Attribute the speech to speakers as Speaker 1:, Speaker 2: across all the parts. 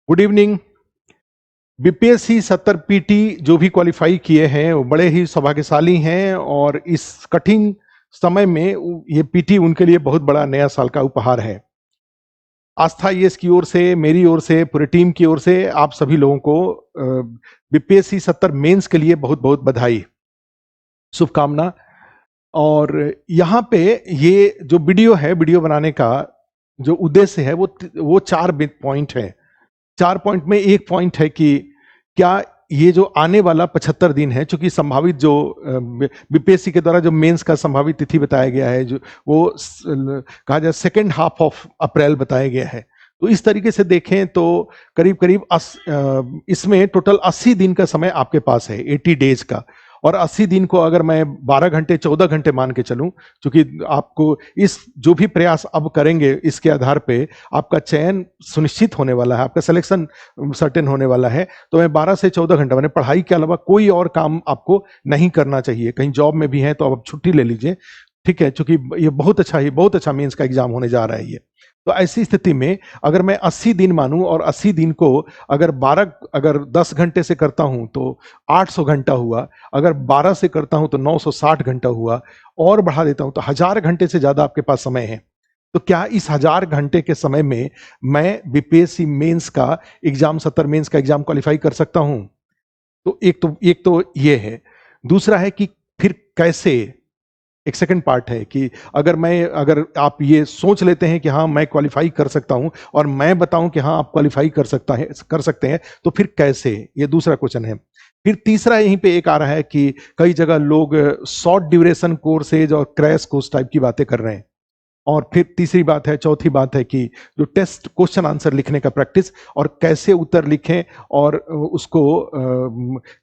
Speaker 1: Good evening. BPSC 70 PT जो भी qualify किए हैं वो बड़े ही सौभाग्यशाली हैं और इस कठिन समय में ये पीटी उनके लिए बहुत बड़ा नया साल का उपहार है। आस्था यस की ओर से, मेरी ओर से, पूरी टीम की ओर से आप सभी लोगों को बीपीएससी 70 मेंस के लिए बहुत बहुत बधाई, शुभकामना। और यहाँ पे ये जो वीडियो है, वीडियो बनाने का जो उद्देश्य है वो 4 पॉइंट है। 4 पॉइंट में एक पॉइंट है कि क्या ये जो आने वाला 75 दिन है, चूंकि संभावित जो बीपीएससी के द्वारा जो मेंस का संभावित तिथि बताया गया है, जो वो कहा जाए सेकेंड हाफ ऑफ अप्रैल बताया गया है, तो इस तरीके से देखें तो करीब करीब इसमें टोटल 80 दिन का समय आपके पास है, 80 डेज का। और 80 दिन को अगर मैं 12 घंटे 14 घंटे मान के चलूं, क्योंकि आपको इस जो भी प्रयास अब करेंगे इसके आधार पे आपका चयन सुनिश्चित होने वाला है, आपका सिलेक्शन सर्टेन होने वाला है, तो मैं 12 से 14 घंटे मैंने पढ़ाई के अलावा कोई और काम आपको नहीं करना चाहिए। कहीं जॉब में भी है तो आप छुट्टी ले लीजिए, ठीक है, क्योंकि ये बहुत अच्छा मेंस का एग्जाम होने जा रहा है ये। तो ऐसी स्थिति में अगर मैं 80 दिन मानूं और 80 दिन को अगर 10 घंटे से करता हूं तो 800 घंटा हुआ, अगर 12 से करता हूं तो 960 घंटा हुआ, और बढ़ा देता हूं तो 1000 घंटे से ज्यादा आपके पास समय है। तो क्या इस 1000 घंटे के समय में मैं बीपीएससी मेंस का एग्जाम 70 मेंस का एग्जाम क्वालिफाई कर सकता हूं? तो एक तो ये है। दूसरा है कि फिर कैसे, एक सेकंड पार्ट है कि अगर आप ये सोच लेते हैं कि हाँ मैं क्वालिफाई कर सकता हूं और मैं बताऊं कि हाँ आप क्वालिफाई कर सकते हैं, तो फिर कैसे, ये दूसरा क्वेश्चन है। फिर तीसरा यहीं पे एक आ रहा है कि कई जगह लोग शॉर्ट ड्यूरेशन कोर्सेज और क्रैश कोर्स टाइप की बातें कर रहे हैं। और फिर चौथी बात है कि जो टेस्ट क्वेश्चन आंसर लिखने का प्रैक्टिस, और कैसे उत्तर लिखें और उसको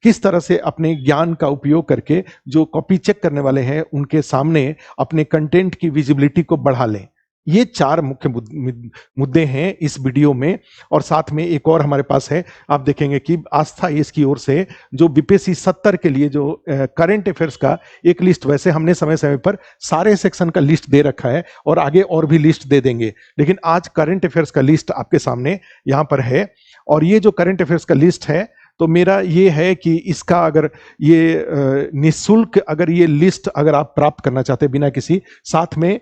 Speaker 1: किस तरह से अपने ज्ञान का उपयोग करके जो कॉपी चेक करने वाले हैं उनके सामने अपने कंटेंट की विजिबिलिटी को बढ़ा लें। ये 4 मुख्य मुद्दे हैं इस वीडियो में। और साथ में एक और हमारे पास है, आप देखेंगे कि आस्था इसकी ओर से जो बीपीएससी 70 के लिए जो करंट अफेयर्स का एक लिस्ट, वैसे हमने समय समय पर सारे सेक्शन का लिस्ट दे रखा है और आगे और भी लिस्ट दे देंगे, लेकिन आज करंट अफेयर्स का लिस्ट आपके सामने यहां पर है। और ये जो करंट अफेयर्स का लिस्ट है, तो मेरा ये है कि इसका अगर ये निःशुल्क अगर ये लिस्ट अगर आप प्राप्त करना चाहते हैं बिना किसी, साथ में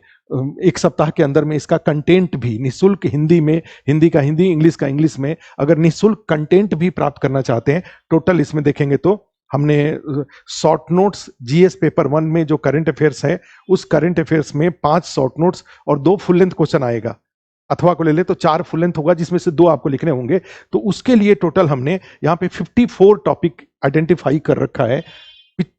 Speaker 1: एक सप्ताह के अंदर में इसका कंटेंट भी निःशुल्क, हिंदी का हिंदी, इंग्लिश का इंग्लिश में अगर निःशुल्क कंटेंट भी प्राप्त करना चाहते हैं, टोटल इसमें देखेंगे तो हमने शॉर्ट नोट्स जीएस पेपर 1 में जो करंट अफेयर्स है, उस करंट अफेयर्स में 5 शॉर्ट नोट्स और 2 फुल लेंथ क्वेश्चन आएगा। अथवा को ले ले तो 4 फुल लेंथ होगा, जिसमें से 2 आपको लिखने होंगे। तो उसके लिए टोटल हमने यहाँ पे 54 टॉपिक आइडेंटिफाई कर रखा है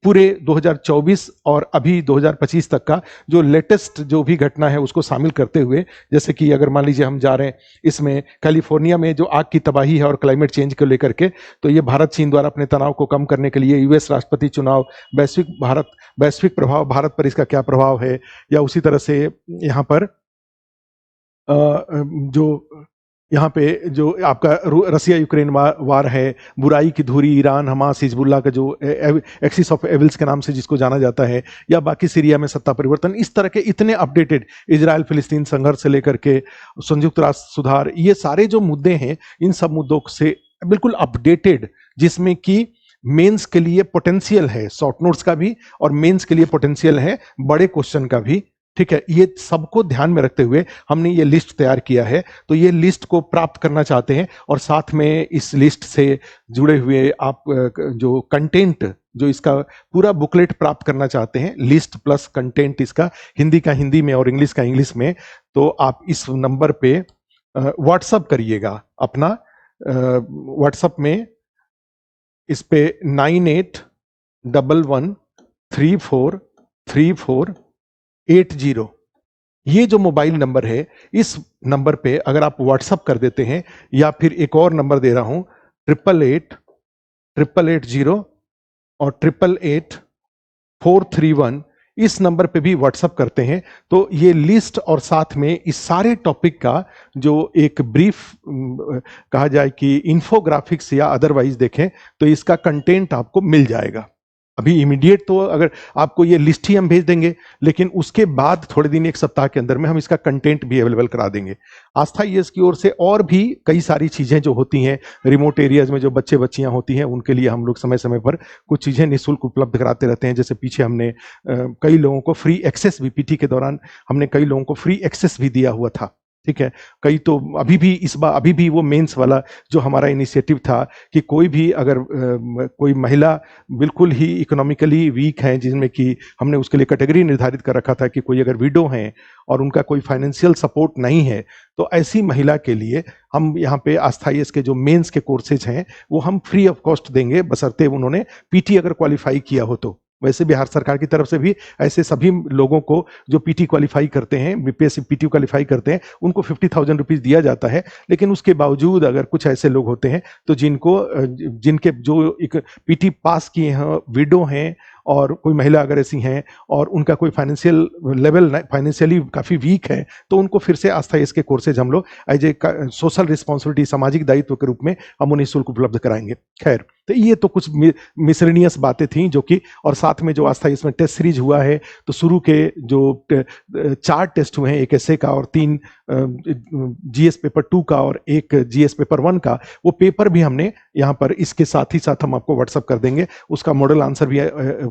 Speaker 1: पूरे 2024 और अभी 2025 तक का, जो लेटेस्ट जो भी घटना है उसको शामिल करते हुए। जैसे कि अगर मान लीजिए हम जा रहे हैं इसमें कैलिफोर्निया में जो आग की तबाही है और क्लाइमेट चेंज को लेकर के, तो ये भारत चीन द्वारा अपने तनाव को कम करने के लिए यूएस राष्ट्रपति चुनाव, वैश्विक प्रभाव, भारत पर इसका क्या प्रभाव है, या उसी तरह से यहाँ पर जो यहाँ पे जो आपका रसिया यूक्रेन वार है, बुराई की धुरी, ईरान हमास हिजबुल्लाह का जो एक्सिस ऑफ एविल्स के नाम से जिसको जाना जाता है, या बाकी सीरिया में सत्ता परिवर्तन, इस तरह के इतने अपडेटेड, इजराइल फिलिस्तीन संघर्ष से लेकर के संयुक्त राष्ट्र सुधार, ये सारे जो मुद्दे हैं, इन सब मुद्दों से बिल्कुल अपडेटेड, जिसमें कि मेंस के लिए पोटेंशियल है, शॉर्ट नोट्स का भी और मेंस के लिए पोटेंशियल है बड़े क्वेश्चन का भी। ठीक है, ये सबको ध्यान में रखते हुए हमने ये लिस्ट तैयार किया है। तो ये लिस्ट को प्राप्त करना चाहते हैं और साथ में इस लिस्ट से जुड़े हुए आप जो कंटेंट, जो इसका पूरा बुकलेट प्राप्त करना चाहते हैं, लिस्ट प्लस कंटेंट इसका हिंदी का हिंदी में और इंग्लिश का इंग्लिश में, तो आप इस नंबर पे व्हाट्सअप करिएगा अपना। व्हाट्सअप में इस पे 9811343480, ये जो मोबाइल नंबर है, इस नंबर पे अगर आप व्हाट्सअप कर देते हैं, या फिर एक और नंबर दे रहा हूं 888880 और 888431, इस नंबर पे भी व्हाट्सअप करते हैं, तो ये लिस्ट और साथ में इस सारे टॉपिक का जो एक ब्रीफ कहा जाए कि इंफोग्राफिक्स या अदरवाइज देखें तो इसका कंटेंट आपको मिल जाएगा। अभी इमीडिएट तो अगर आपको ये लिस्ट ही हम भेज देंगे, लेकिन उसके बाद थोड़े दिन, एक सप्ताह के अंदर में हम इसका कंटेंट भी अवेलेबल करा देंगे। आस्था ईएस की ओर से और भी कई सारी चीजें जो होती हैं, रिमोट एरियाज में जो बच्चे बच्चियां होती हैं, उनके लिए हम लोग समय समय पर कुछ चीजें निःशुल्क उपलब्ध कराते रहते हैं। जैसे पीछे हमने कई लोगों को फ्री एक्सेस भी, पीटी के दौरान हमने कई लोगों को फ्री एक्सेस भी दिया हुआ था। ठीक है, कई तो अभी भी इस बार अभी भी वो मेंस वाला जो हमारा इनिशिएटिव था कि कोई भी अगर कोई महिला बिल्कुल ही इकोनॉमिकली वीक है, जिसमें कि हमने उसके लिए कैटेगरी निर्धारित कर रखा था कि कोई अगर विडो है और उनका कोई फाइनेंशियल सपोर्ट नहीं है, तो ऐसी महिला के लिए हम यहाँ पे आस्था ईएस के जो मेंस के कोर्सेज हैं वो हम फ्री ऑफ कॉस्ट देंगे, बशर्ते उन्होंने पीटी अगर क्वालिफाई किया हो तो। वैसे बिहार सरकार की तरफ से भी ऐसे सभी लोगों को जो पीटी क्वालिफाई करते हैं, बीपीएससी पीटी क्वालिफाई करते हैं, उनको 50,000 रुपीज दिया जाता है। लेकिन उसके बावजूद अगर कुछ ऐसे लोग होते हैं तो जिनके जो एक पीटी पास किए हैं, विडो हैं, और कोई महिला अगर ऐसी हैं और उनका कोई फाइनेंशियल लेवल फाइनेंशियली काफी वीक है, तो उनको फिर से आस्था ईएस के कोर्सेज हम लोग एज ए सोशल रिस्पॉन्सिबिलिटी, सामाजिक दायित्व के रूप में हम उन्हें शुल्क उपलब्ध कराएंगे। खैर, तो ये तो कुछ मिसलेनियस बातें थी जो कि, और साथ में जो आस्था ईएस में टेस्ट सीरीज हुआ है, तो शुरू के जो 4 टेस्ट हुए हैं, एक एसए का और 3 जीएस पेपर 2 का और एक जीएस पेपर 1 का, वो पेपर भी हमने यहाँ पर इसके साथ ही साथ हम आपको व्हाट्सअप कर देंगे। उसका मॉडल आंसर भी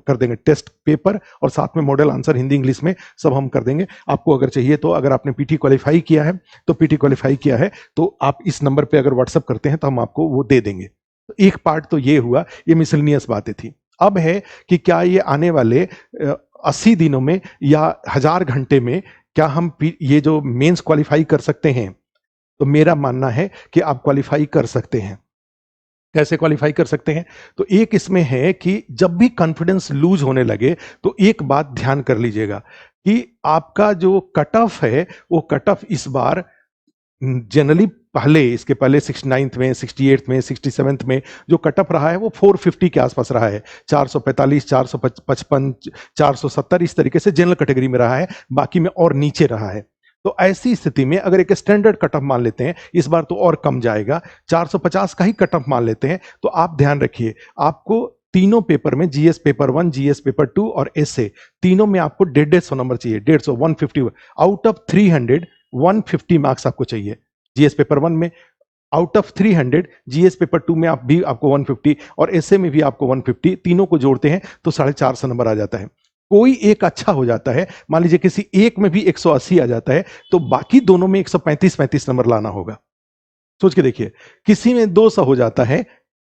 Speaker 1: कर देंगे, टेस्ट पेपर और साथ में मॉडल आंसर हिंदी इंग्लिश में सब हम कर देंगे। आपको अगर चाहिए तो, अगर आपने पीटी क्वालिफाई किया है तो पीटी क्वालिफाई किया है तो आप इस नंबर पे अगर व्हाट्सअप करते हैं तो हम आपको वो दे देंगे। तो एक पार्ट तो ये हुआ, ये मिसलेनियस बातें थी। अब है कि क्या ये आने वाले 80 दिनों में या 1000 घंटे में क्या हम ये जो मेंस क्वालिफाई कर सकते हैं? तो मेरा मानना है कि आप क्वालिफाई कर सकते हैं। कैसे क्वालिफाई कर सकते हैं? तो एक इसमें है कि जब भी कॉन्फिडेंस लूज होने लगे तो एक बात ध्यान कर लीजिएगा कि आपका जो कट ऑफ है, वो कट ऑफ इस बार जनरली इसके पहले 69th में, 68th में, 67th में जो कट ऑफ रहा है वो 450 के आसपास रहा है। 445, 455, 470 इस तरीके से जनरल कैटेगरी में रहा है, बाकी में और नीचे रहा है। तो ऐसी स्थिति में अगर एक स्टैंडर्ड कट ऑफ मान लेते हैं, इस बार तो और कम जाएगा, 450 का ही कट ऑफ मान लेते हैं, तो आप ध्यान रखिए, आपको तीनों पेपर में, जीएस पेपर 1, जीएस पेपर 2 और एसए, तीनों में आपको 150 नंबर चाहिए। 150, 150 आउट ऑफ 300, 150 मार्क्स आपको चाहिए। जीएस पेपर 1 में आउट ऑफ 300, जीएस पेपर 2 में आपको 150 और एसए में भी आपको 150, तीनों को जोड़ते हैं तो 450 नंबर आ जाता है। कोई एक अच्छा हो जाता है, मान लीजिए किसी एक में भी 180 आ जाता है, तो बाकी दोनों में 135 नंबर लाना होगा। सोच के देखिए, किसी में 200 हो जाता है,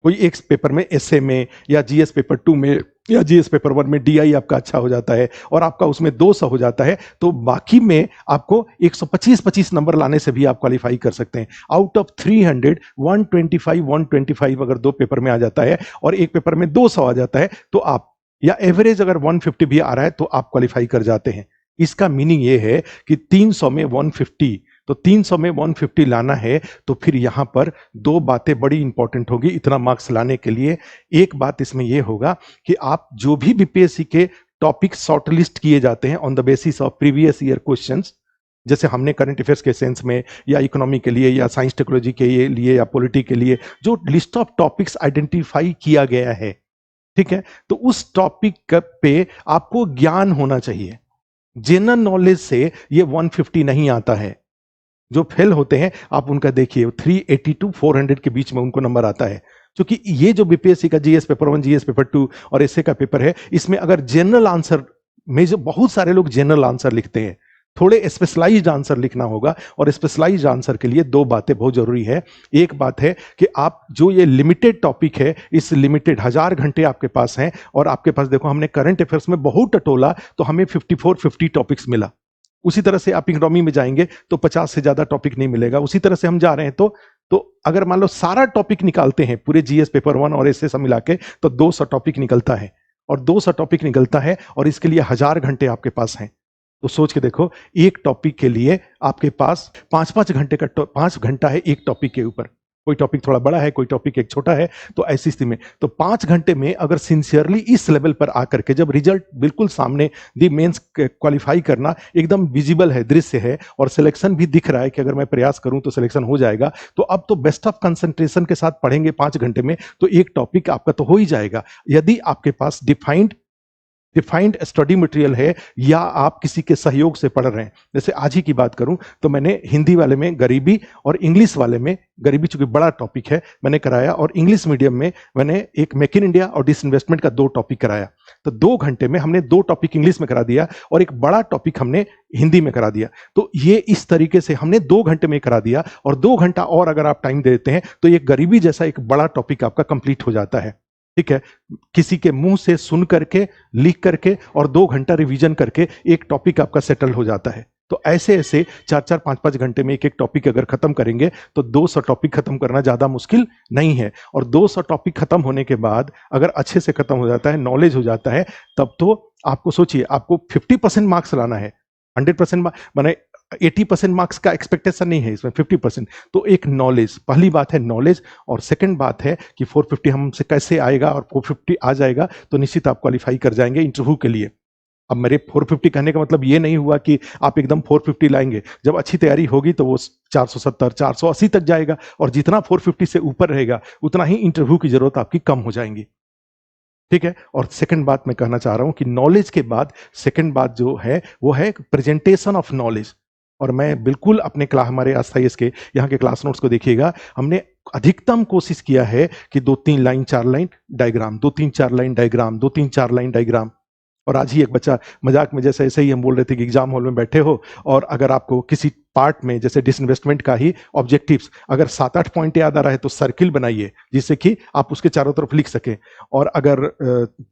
Speaker 1: कोई एक पेपर में, एसए में या जीएस पेपर 2 में या जीएस पेपर 1 में डीआई आपका अच्छा हो जाता है और आपका उसमें 200 हो जाता है, तो बाकी में आपको 125 नंबर लाने से भी आप क्वालिफाई कर सकते हैं। आउट ऑफ 300, 125 अगर 2 पेपर में आ जाता है और एक पेपर में 200 आ जाता है, तो आप, या एवरेज अगर 150 भी आ रहा है तो आप क्वालिफाई कर जाते हैं। इसका मीनिंग ये है कि 300 में 150, तो 300 में 150 लाना है, तो फिर यहां पर 2 बातें बड़ी इंपॉर्टेंट होगी इतना मार्क्स लाने के लिए। एक बात इसमें यह होगा कि आप जो भी बीपीएससी के टॉपिक शॉर्टलिस्ट किए जाते हैं on the basis of previous year questions, जैसे हमने करंट अफेयर्स के सेंस में या इकोनॉमी के लिए या साइंस टेक्नोलॉजी के लिए या पॉलिटी के लिए जो लिस्ट ऑफ टॉपिक्स आइडेंटिफाई किया गया है, ठीक है, तो उस टॉपिक पे आपको ज्ञान होना चाहिए। जनरल नॉलेज से ये 150 नहीं आता है। जो फेल होते हैं आप उनका देखिए, 380 टू 400 के बीच में उनको नंबर आता है। क्योंकि ये जो बीपीएससी का जीएस पेपर 1, जीएस पेपर 2 और एसए का पेपर है, इसमें अगर जनरल आंसर में जो बहुत सारे लोग जनरल आंसर लिखते हैं, थोड़े स्पेशलाइज्ड आंसर लिखना होगा, और स्पेशलाइज्ड आंसर के लिए 2 बातें बहुत जरूरी है। एक बात है कि आप जो ये लिमिटेड टॉपिक है, इस लिमिटेड 1000 घंटे आपके पास हैं, और आपके पास देखो हमने करंट अफेयर्स में बहुत टटोला तो हमें 50 टॉपिक्स मिला। उसी तरह से आप इकोनॉमी में जाएंगे तो 50 से ज्यादा टॉपिक नहीं मिलेगा। उसी तरह से हम जा रहे हैं तो अगर मान लो सारा टॉपिक निकालते हैं पूरे जीएस पेपर 1 और एसए सब मिला के, तो 200 टॉपिक निकलता है, और 200 टॉपिक निकलता है और इसके लिए 1000 घंटे आपके पास हैं। तो सोच के देखो, एक टॉपिक के लिए आपके पास 5 घंटे का 5 घंटा है एक टॉपिक के ऊपर। कोई टॉपिक थोड़ा बड़ा है, कोई टॉपिक एक छोटा है। तो ऐसी स्थिति में तो 5 घंटे में अगर सिंसियरली इस लेवल पर आकर के जब रिजल्ट बिल्कुल सामने दी मेंस क्वालिफाई करना एकदम विजिबल है, दृश्य है, और सिलेक्शन भी दिख रहा है कि अगर मैं प्रयास करूं तो सिलेक्शन हो जाएगा, तो अब तो बेस्ट ऑफ कंसंट्रेशन के साथ पढ़ेंगे 5 घंटे में तो एक टॉपिक आपका तो हो ही जाएगा। यदि आपके पास डिफाइंड स्टडी मटेरियल है या आप किसी के सहयोग से पढ़ रहे हैं। जैसे आज ही की बात करूं तो मैंने हिंदी वाले में गरीबी और इंग्लिश वाले में गरीबी, चूंकि बड़ा टॉपिक है, मैंने कराया, और इंग्लिश मीडियम में मैंने एक मेक इन इंडिया और डिसइन्वेस्टमेंट का 2 टॉपिक कराया। तो 2 घंटे में हमने 2 टॉपिक इंग्लिश में करा दिया और एक बड़ा टॉपिक हमने हिंदी में करा दिया। तो ये इस तरीके से हमने 2 घंटे में करा दिया, और 2 घंटा और अगर आप टाइम देते हैं तो ये गरीबी जैसा एक बड़ा टॉपिक आपका कंप्लीट हो जाता है। ठीक है, किसी के मुंह से सुन करके, लिख करके और 2 घंटा रिवीजन करके एक टॉपिक आपका सेटल हो जाता है। तो ऐसे ऐसे 4-4, 5-5 घंटे में एक टॉपिक अगर खत्म करेंगे तो 200 टॉपिक खत्म करना ज्यादा मुश्किल नहीं है। और 200 टॉपिक खत्म होने के बाद अगर अच्छे से खत्म हो जाता है, नॉलेज हो जाता है, तब तो आपको सोचिए, आपको 50% मार्क्स लाना है। 100% माने 80% मार्क्स का एक्सपेक्टेशन नहीं है इसमें, 50%। तो एक नॉलेज, पहली बात है नॉलेज, और सेकंड बात है कि 450 हमसे कैसे आएगा, और 450 आ जाएगा तो निश्चित आप क्वालिफाई कर जाएंगे इंटरव्यू के लिए। अब मेरे 450 कहने का मतलब ये नहीं हुआ कि आप एकदम 450 लाएंगे। जब अच्छी तैयारी होगी तो वो 470, 480 तक जाएगा, और जितना 450 से ऊपर रहेगा उतना ही इंटरव्यू की जरूरत आपकी कम हो जाएंगी। ठीक है, और सेकंड बात मैं कहना चाह रहा हूं कि नॉलेज के बाद सेकंड बात जो है वो है प्रेजेंटेशन ऑफ नॉलेज। और मैं बिल्कुल अपने क्लास, हमारे आस्थाइस के यहाँ के क्लास नोट्स को देखिएगा, हमने अधिकतम कोशिश किया है कि 2-3 line 4 line diagram, 2-3 4 line diagram, 2-3 4 line diagram. और आज ही एक बच्चा मजाक में, जैसे ऐसे ही हम बोल रहे थे कि एग्जाम हॉल में बैठे हो और अगर आपको किसी पार्ट में जैसे डिसइन्वेस्टमेंट का ही ऑब्जेक्टिव्स अगर 7-8 पॉइंट याद आ रहा है तो सर्किल बनाइए जिससे कि आप उसके चारों तरफ लिख सकें, और अगर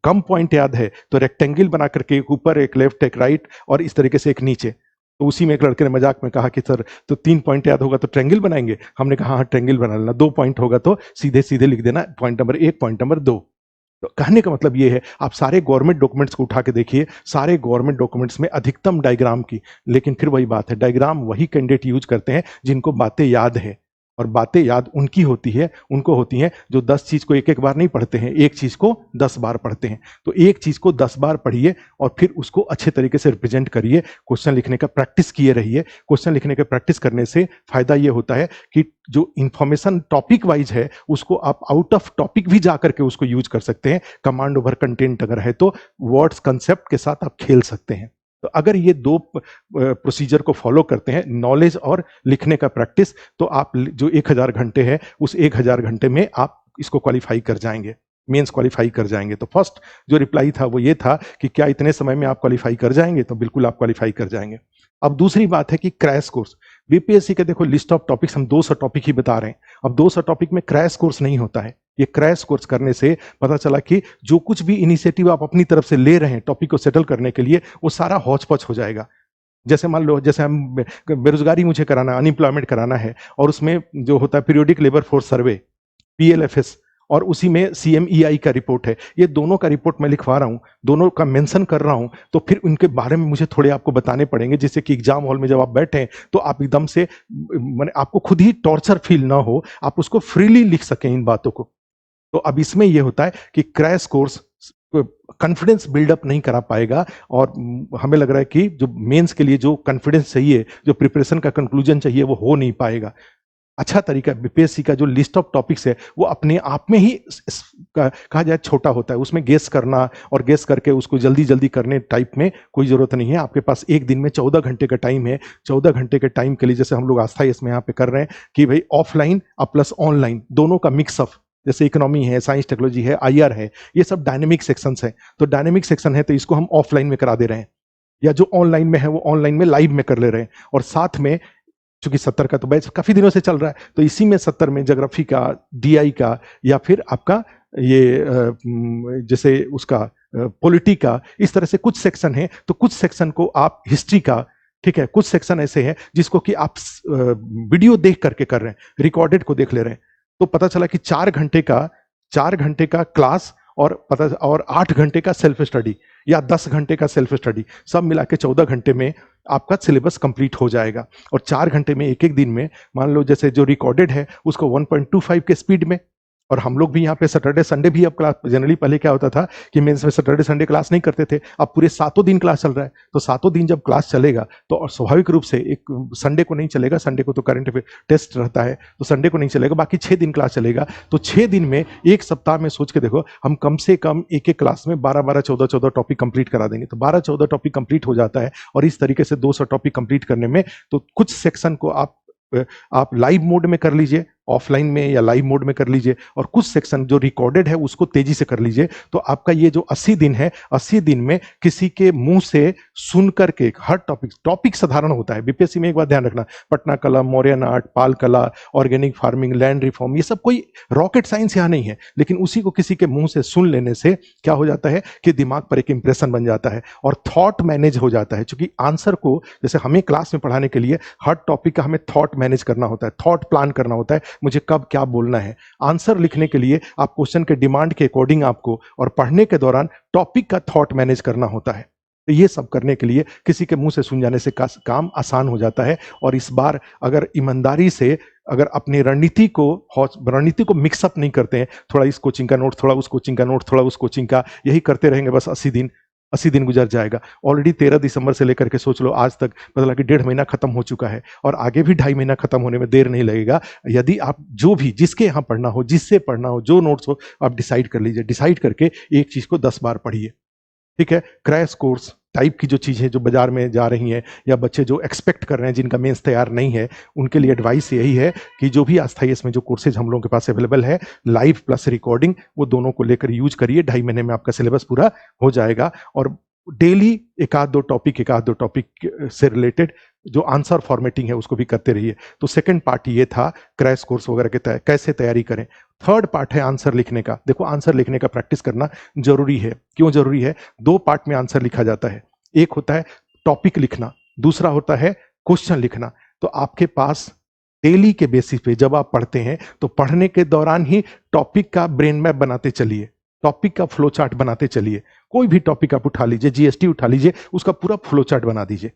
Speaker 1: कम पॉइंट याद है तो रेक्टेंगल बना करके एक ऊपर, एक लेफ्ट, एक राइट, और इस तरीके से एक नीचे। तो उसी में एक लड़के ने मजाक में कहा कि सर तो 3 पॉइंट याद होगा तो ट्रेंगल बनाएंगे। हमने कहा हाँ ट्रेंगल बना लेना, 2 पॉइंट होगा तो सीधे सीधे लिख देना, पॉइंट नंबर 1, पॉइंट नंबर 2। तो कहने का मतलब ये है, आप सारे गवर्नमेंट डॉक्यूमेंट्स को उठा के देखिए, सारे गवर्नमेंट डॉक्यूमेंट्स में अधिकतम डायग्राम की, लेकिन फिर वही बात है, डायग्राम वही कैंडिडेट यूज करते हैं जिनको बातें याद है, और बातें याद उनकी होती है, उनको होती हैं जो 10 चीज को एक एक बार नहीं पढ़ते हैं, एक चीज को 10 बार पढ़ते हैं। तो एक चीज को 10 बार पढ़िए और फिर उसको अच्छे तरीके से रिप्रेजेंट करिए, क्वेश्चन लिखने का प्रैक्टिस किए रहिए। क्वेश्चन लिखने का प्रैक्टिस करने से फायदा ये होता है कि जो इंफॉर्मेशन टॉपिक वाइज है उसको आप आउट ऑफ टॉपिक भी जाकर के उसको यूज कर सकते हैं। कमांड ओवर कंटेंट अगर है तो वर्ड्स कंसेप्ट के साथ आप खेल सकते हैं। तो अगर ये 2 प्रोसीजर को फॉलो करते हैं, नॉलेज और लिखने का प्रैक्टिस, तो आप जो 1000 घंटे है उस 1000 घंटे में आप इसको क्वालिफाई कर जाएंगे, मेंस क्वालिफाई कर जाएंगे। तो फर्स्ट जो रिप्लाई था वो ये था कि क्या इतने समय में आप क्वालिफाई कर जाएंगे, तो बिल्कुल आप क्वालिफाई कर जाएंगे। अब दूसरी बात है कि क्रैश कोर्स, बीपीएससी के देखो लिस्ट ऑफ टॉपिक्स हम 200 टॉपिक ही बता रहे हैं। अब 200 टॉपिक में क्रैश कोर्स नहीं होता है। ये क्रैश कोर्स करने से पता चला कि जो कुछ भी इनिशिएटिव आप अपनी तरफ से ले रहे हैं टॉपिक को सेटल करने के लिए, वो सारा हौच पौच हो जाएगा। जैसे मान लो, जैसे हम बेरोजगारी मुझे कराना, अनएम्प्लॉयमेंट कराना है, और उसमें जो होता है periodic labour force survey, PLFS, और उसी में सीएमईआई का रिपोर्ट है, ये दोनों का रिपोर्ट मैं लिखवा रहा हूं, दोनों का मेंशन कर रहा हूं, तो फिर उनके बारे में मुझे थोड़े आपको बताने पड़ेंगे, जिससे कि एग्जाम हॉल में जब आप बैठे तो आप एकदम से, माने आपको खुद ही टॉर्चर फील ना हो, आप उसको फ्रीली लिख सकें इन बातों को। तो अब इसमें यह होता है कि क्रैश कोर्स कॉन्फिडेंस बिल्डअप नहीं करा पाएगा, और हमें लग रहा है कि जो मेंस के लिए जो कॉन्फिडेंस चाहिए, जो प्रिपरेशन का कंक्लूजन चाहिए, वो हो नहीं पाएगा। अच्छा तरीका बीपीएससी का जो लिस्ट ऑफ टॉपिक्स है वो अपने आप में ही कहा जाए छोटा होता है, उसमें गेस करना और गेस करके उसको जल्दी जल्दी करने टाइप में कोई जरूरत नहीं है। आपके पास एक दिन में 14 घंटे का टाइम है। 14 घंटे के टाइम के लिए जैसे हम लोग अस्थाई इसमें यहाँ पे कर रहे हैं कि भाई ऑफलाइन प्लस ऑनलाइन दोनों का मिक्स ऑफ, जैसे इकोनॉमी है, साइंस टेक्नोलॉजी है, आईआर है, ये सब डायनेमिक सेक्शंस है। तो डायनेमिक सेक्शन है तो इसको हम ऑफलाइन में करा दे रहे हैं, या जो ऑनलाइन में है वो ऑनलाइन में लाइव में कर ले रहे हैं। और साथ में चूंकि 70 का तो बैच काफी दिनों से चल रहा है, तो इसी में 70 में ज्योग्राफी का, डीआई का, या फिर आपका ये जैसे उसका पॉलिटी का, इस तरह से कुछ सेक्शन है। तो कुछ सेक्शन को आप हिस्ट्री का, ठीक है, कुछ सेक्शन ऐसे हैं जिसको कि आप वीडियो देख करके कर रहे हैं, रिकॉर्डेड को देख ले रहे हैं। तो पता चला कि 4 घंटे का क्लास और 8 घंटे का सेल्फ स्टडी या 10 घंटे का सेल्फ स्टडी, सब मिला के 14 घंटे में आपका सिलेबस कंप्लीट हो जाएगा। और 4 घंटे में एक-एक दिन में मान लो जैसे जो रिकॉर्डेड है उसको 1.25 के स्पीड में, और हम लोग भी यहाँ पे सैटरडे संडे भी अब क्लास, जनरली पहले क्या होता था कि मेंस में सैटरडे संडे क्लास नहीं करते थे, अब पूरे सातों दिन क्लास चल रहा है। तो सातों दिन जब क्लास चलेगा तो और स्वाभाविक रूप से एक संडे को नहीं चलेगा, संडे को तो करंट टेस्ट रहता है तो संडे को नहीं चलेगा, बाकी 6 दिन क्लास चलेगा। तो 6 दिन में एक सप्ताह में सोच के देखो, हम कम से कम एक एक क्लास में 12-12, 14-14 टॉपिक कंप्लीट करा देंगे। तो 12-14 टॉपिक कंप्लीट हो जाता है, और इस तरीके से 200 टॉपिक कंप्लीट करने में तो कुछ सेक्शन को आप लाइव मोड में कर लीजिए, ऑफलाइन में या लाइव मोड में कर लीजिए, और कुछ सेक्शन जो रिकॉर्डेड है उसको तेजी से कर लीजिए। तो आपका ये जो 80 दिन है, 80 दिन में किसी के मुंह से सुन करके हर टॉपिक साधारण होता है। बीपीएससी में एक बात ध्यान रखना, पटना कला, मौर्यन आर्ट, पाल कला, ऑर्गेनिक फार्मिंग, लैंड रिफॉर्म, ये सब कोई रॉकेट साइंस यहाँ नहीं है, लेकिन उसी को किसी के मुंह से सुन लेने से क्या हो जाता है कि दिमाग पर एक इंप्रेशन बन जाता है और थॉट मैनेज हो जाता है। क्योंकि आंसर को, जैसे हमें क्लास में पढ़ाने के लिए हर टॉपिक का हमें थॉट मैनेज करना होता है, थॉट प्लान करना होता है, मुझे कब क्या बोलना है। आंसर लिखने के लिए आप क्वेश्चन के डिमांड के अकॉर्डिंग आपको और पढ़ने के दौरान टॉपिक का थॉट मैनेज करना होता है। तो ये सब करने के लिए किसी के मुंह से सुन जाने से काम आसान हो जाता है। और इस बार अगर ईमानदारी से अगर अपनी रणनीति को मिक्सअप नहीं करते हैं, थोड़ा इस कोचिंग का नोट, थोड़ा उस कोचिंग का नोट, थोड़ा उस कोचिंग का, यही करते रहेंगे, बस 80 दिन गुजर जाएगा। ऑलरेडी 13 दिसंबर से लेकर के सोच लो आज तक मतलब कि 1.5 महीना खत्म हो चुका है, और आगे भी 2.5 महीना खत्म होने में देर नहीं लगेगा। यदि आप जो भी जिसके यहाँ पढ़ना हो, जिससे पढ़ना हो, जो नोट्स हो, आप डिसाइड कर लीजिए। डिसाइड करके एक चीज को 10 बार पढ़िए, ठीक है। क्रैश कोर्स टाइप की जो चीज़ें जो बाजार में जा रही हैं, या बच्चे जो एक्सपेक्ट कर रहे हैं जिनका मेंस तैयार नहीं है, उनके लिए एडवाइस यही है कि जो भी अस्थायी इसमें जो कोर्सेज हम लोगों के पास अवेलेबल है, लाइव प्लस रिकॉर्डिंग, वो दोनों को लेकर यूज करिए। 2.5 महीने में आपका सिलेबस पूरा हो जाएगा। और डेली एक आध दो टॉपिक से रिलेटेड जो आंसर फॉर्मेटिंग है उसको भी करते रहिए। तो सेकंड पार्ट ये था क्रैश कोर्स वगैरह के कैसे तैयारी करें। थर्ड पार्ट है आंसर लिखने का। देखो, आंसर लिखने का प्रैक्टिस करना जरूरी है। क्यों जरूरी है? 2 पार्ट में आंसर लिखा जाता है। एक होता है टॉपिक लिखना, दूसरा होता है क्वेश्चन लिखना। तो आपके पास डेली के बेसिस पे जब आप पढ़ते हैं तो पढ़ने के दौरान ही टॉपिक का ब्रेन मैप बनाते चलिए, टॉपिक का फ्लो चार्ट बनाते चलिए। कोई भी टॉपिक आप उठा लीजिए, जीएसटी उठा लीजिए, उसका पूरा फ्लो चार्ट बना दीजिए।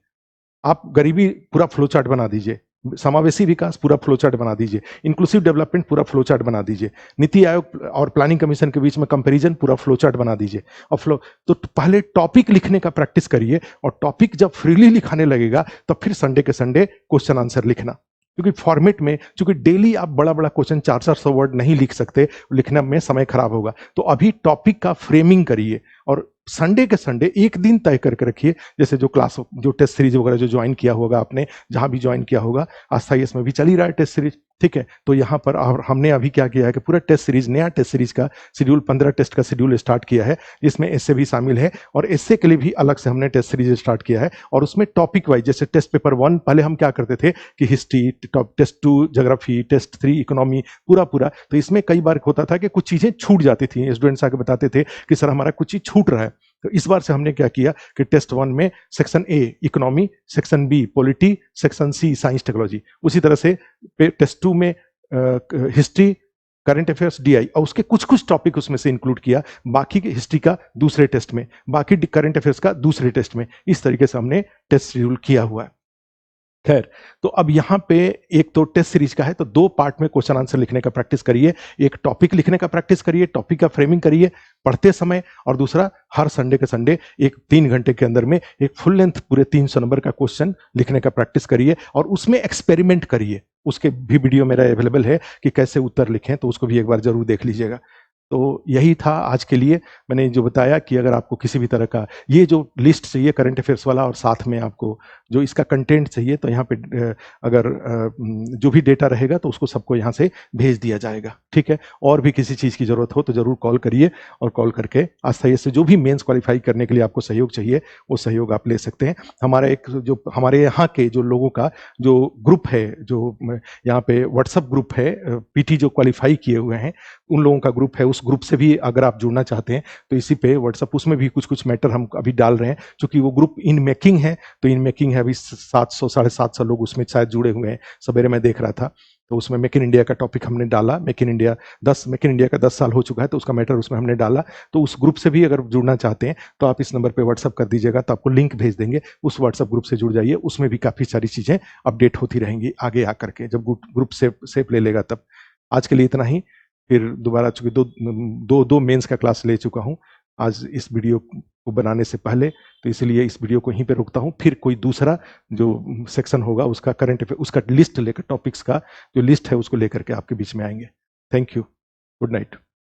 Speaker 1: आप गरीबी पूरा फ्लो चार्ट बना दीजिए, समावेशी विकास पूरा फ्लो चार्ट बना दीजिए, इंक्लूसिव डेवलपमेंट पूरा फ्लो चार्ट बना दीजिए, नीति आयोग और प्लानिंग कमीशन के बीच में कंपैरिजन पूरा फ्लो चार्ट बना दीजिए। और तो पहले टॉपिक लिखने का प्रैक्टिस करिए, और टॉपिक जब फ्रीली लिखाने लगेगा तब फिर संडे के संडे क्वेश्चन आंसर लिखना। क्योंकि फॉर्मेट में, क्योंकि डेली आप बड़ा बड़ा क्वेश्चन 400 वर्ड नहीं लिख सकते, लिखने में समय खराब होगा। तो अभी टॉपिक का फ्रेमिंग करिए, और संडे के संडे एक दिन तय करके रखिए। जैसे जो क्लास, जो टेस्ट सीरीज वगैरह जो ज्वाइन किया होगा आपने, जहां भी ज्वाइन किया होगा, आस्थाई में भी चल ही रहा है टेस्ट सीरीज, ठीक है। तो यहाँ पर हमने अभी क्या किया है कि पूरा टेस्ट सीरीज, नया टेस्ट सीरीज का शेड्यूल, 15 टेस्ट का शेड्यूल स्टार्ट किया है, जिसमें एस्से भी शामिल है, और एस्से के लिए भी अलग से हमने टेस्ट सीरीज स्टार्ट किया है। और उसमें टॉपिक वाइज, जैसे टेस्ट पेपर 1 पहले हम क्या करते थे कि history, test 2 geography, test 3 economy, पूरा। तो इसमें कई बार होता था कि कुछ चीजें छूट जाती थी, स्टूडेंट्स आके बताते थे कि सर हमारा कुछ चीज छूट रहा है। तो इस बार से हमने क्या किया कि टेस्ट 1 में section A economy, section B polity, section C science technology, उसी तरह से टेस्ट 2 में हिस्ट्री, करंट अफेयर्स, डीआई, और उसके कुछ टॉपिक उसमें से इंक्लूड किया, बाकी की हिस्ट्री का दूसरे टेस्ट में, बाकी करंट अफेयर्स का दूसरे टेस्ट में। इस तरीके से हमने टेस्ट शेड्यूल किया हुआ है। खैर, तो अब यहाँ पे एक तो टेस्ट सीरीज का है, तो 2 पार्ट में क्वेश्चन आंसर लिखने का प्रैक्टिस करिए। एक टॉपिक लिखने का प्रैक्टिस करिए, टॉपिक का फ्रेमिंग करिए पढ़ते समय, और दूसरा हर संडे के संडे एक 3 घंटे के अंदर में एक फुल लेंथ पूरे 300 नंबर का क्वेश्चन लिखने का प्रैक्टिस करिए, और उसमें एक्सपेरिमेंट करिए। उसके भी वीडियो मेरा अवेलेबल है कि कैसे उत्तर लिखें, तो उसको भी एक बार जरूर देख लीजिएगा। तो यही था आज के लिए। मैंने जो बताया कि अगर आपको किसी भी तरह का ये जो लिस्ट चाहिए करंट अफेयर्स वाला, और साथ में आपको जो इसका कंटेंट चाहिए, तो यहाँ पे अगर जो भी डेटा रहेगा तो उसको सबको यहाँ से भेज दिया जाएगा, ठीक है। और भी किसी चीज़ की ज़रूरत हो तो ज़रूर कॉल करिए, और कॉल करके आस्थाई से जो भी मेंस क्वालिफाई करने के लिए आपको सहयोग चाहिए वो सहयोग आप ले सकते हैं। हमारा एक जो हमारे यहाँ के जो लोगों का जो ग्रुप है, जो यहाँ पे व्हाट्सअप ग्रुप है, पीटी जो क्वालिफाई किए हुए हैं उन लोगों का ग्रुप है, उस ग्रुप से भी अगर आप जुड़ना चाहते हैं तो इसी पे व्हाट्सअप, उसमें भी कुछ मैटर हम अभी डाल रहे हैं। क्योंकि वो ग्रुप इन मेकिंग है, तो इन मेकिंग है, अभी 700 750 लोग उसमें शायद जुड़े हुए हैं, सवेरे मैं देख रहा था। तो उसमें मेक इन इंडिया का टॉपिक हमने डाला, मेक इन इंडिया का 10 साल हो चुका है, तो उसका मैटर उसमें हमने डाला। तो उस ग्रुप से भी अगर जुड़ना चाहते हैं तो आप इस नंबर पे व्हाट्सअप कर दीजिएगा, तो आपको लिंक भेज देंगे, उस व्हाट्सअप ग्रुप से जुड़ जाइए। उसमें भी काफ़ी सारी चीज़ें अपडेट होती रहेंगी आगे आकर के, जब ग्रुप सेप ले लेगा तब। आज के लिए इतना ही, फिर दोबारा, चूंकि दो मेंस का क्लास ले चुका हूँ आज इस वीडियो को बनाने से पहले, तो इसलिए इस वीडियो को यहीं पे रोकता हूँ। फिर कोई दूसरा जो सेक्शन होगा उसका करंट अफेयर, उसका लिस्ट लेकर, टॉपिक्स का जो लिस्ट है उसको लेकर के आपके बीच में आएंगे। Thank you, good night.